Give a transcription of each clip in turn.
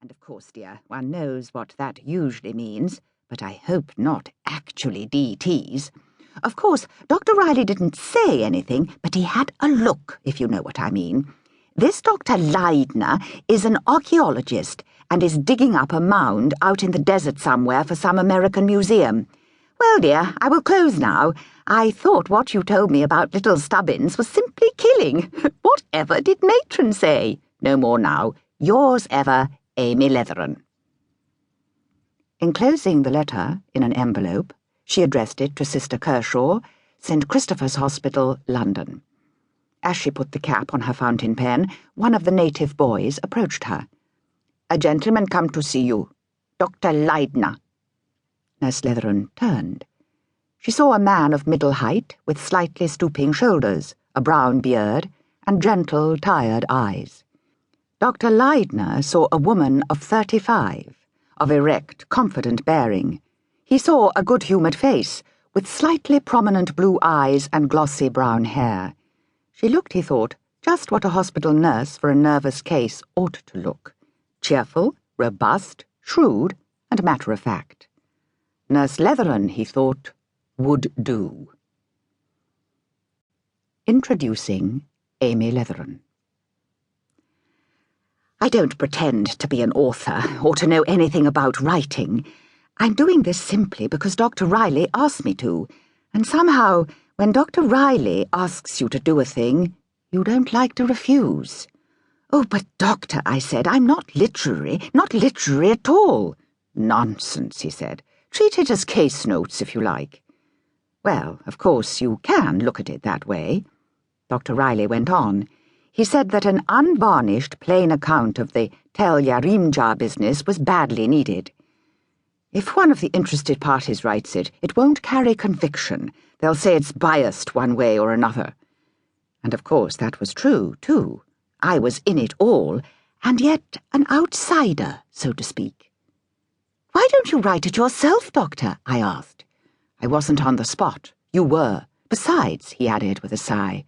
And of course, dear, one knows what that usually means, but I hope not actually DTs. Of course, Dr. Riley didn't say anything, but he had a look, if you know what I mean. This Dr. Leidner is an archaeologist and is digging up a mound out in the desert somewhere for some American museum. Well, dear, I will close now. I thought what you told me about little Stubbins was simply killing. Whatever did Matron say? No more now. Yours ever, Amy Leatheram. Enclosing the letter in an envelope, she addressed it to Sister Kershaw, St. Christopher's Hospital, London. As she put the cap on her fountain pen, one of the native boys approached her. "A gentleman come to see you. Dr. Leidner." Nurse Leatheram turned. She saw a man of middle height with slightly stooping shoulders, a brown beard, and gentle, tired eyes. Dr. Leidner saw a woman of 35, of erect, confident bearing. He saw a good-humoured face, with slightly prominent blue eyes and glossy brown hair. She looked, he thought, just what a hospital nurse for a nervous case ought to look. Cheerful, robust, shrewd, and matter-of-fact. Nurse Leatheram, he thought, would do. Introducing Amy Leatheram. I don't pretend to be an author or to know anything about writing. I'm doing this simply because Dr. Riley asked me to, and somehow, when Dr. Riley asks you to do a thing, you don't like to refuse. "Oh, but Doctor," I said, "I'm not literary at all." "Nonsense," he said. "Treat it as case notes, if you like." Well, of course, you can look at it that way. Dr. Riley went on. He said that an unvarnished, plain account of the Tel Yarimja business was badly needed. If one of the interested parties writes it, it won't carry conviction. They'll say it's biased one way or another. And of course that was true, too. I was in it all, and yet an outsider, so to speak. "Why don't you write it yourself, Doctor?" I asked. "I wasn't on the spot. You were. Besides," he added with a sigh,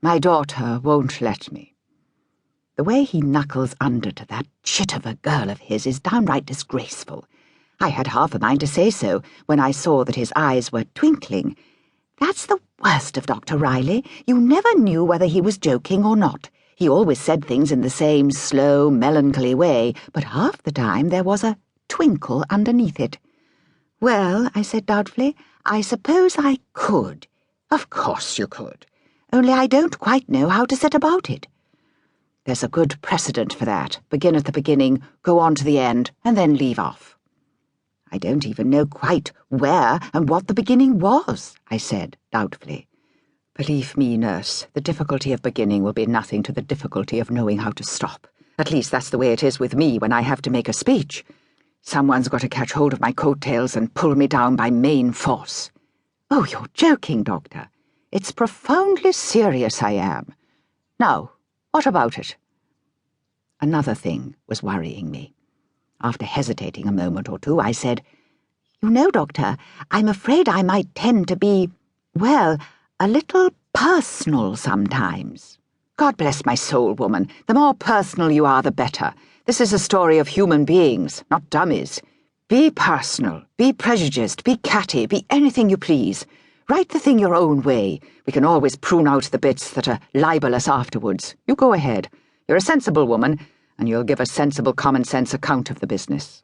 "my daughter won't let me." The way he knuckles under to that chit of a girl of his is downright disgraceful. I had half a mind to say so when I saw that his eyes were twinkling. That's the worst of Dr. Riley. You never knew whether he was joking or not. He always said things in the same slow, melancholy way, but half the time there was a twinkle underneath it. "Well," I said doubtfully, "I suppose I could." "Of course you could. Only I don't quite know how to set about it." "There's a good precedent for that. Begin at the beginning, go on to the end, and then leave off." "I don't even know quite where and what the beginning was," I said doubtfully. "Believe me, nurse, the difficulty of beginning will be nothing to the difficulty of knowing how to stop. At least that's the way it is with me when I have to make a speech. Someone's got to catch hold of my coattails and pull me down by main force." "Oh, you're joking, Doctor." "It's profoundly serious I am. Now, what about it?" Another thing was worrying me. After hesitating a moment or two, I said, "You know, Doctor, I'm afraid I might tend to be, well, a little personal sometimes." "God bless my soul, woman. The more personal you are, the better. This is a story of human beings, not dummies. Be personal, be prejudiced, be catty, be anything you please. Write the thing your own way. We can always prune out the bits that are libelous afterwards. You go ahead. You're a sensible woman, and you'll give a sensible common-sense account of the business."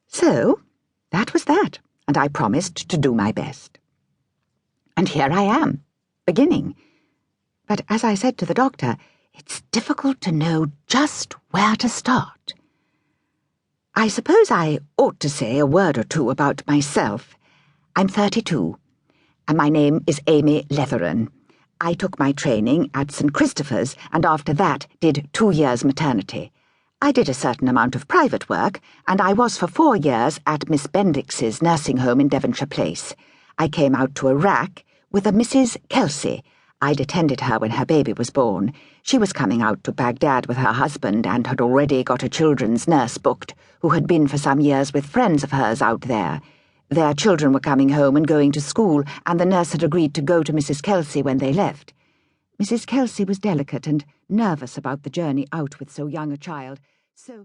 So, that was that, and I promised to do my best. And here I am, beginning. But as I said to the doctor, it's difficult to know just where to start. I suppose I ought to say a word or two about myself. I'm 32, and my name is Amy Leatheram. I took my training at St. Christopher's and after that did 2 years maternity. I did a certain amount of private work, and I was for 4 years at Miss Bendix's nursing home in Devonshire Place. I came out to Iraq with a Mrs. Kelsey. I'd attended her when her baby was born. She was coming out to Baghdad with her husband and had already got a children's nurse booked, who had been for some years with friends of hers out there. Their children were coming home and going to school, and the nurse had agreed to go to Mrs. Kelsey when they left. Mrs. Kelsey was delicate and nervous about the journey out with so young a child, so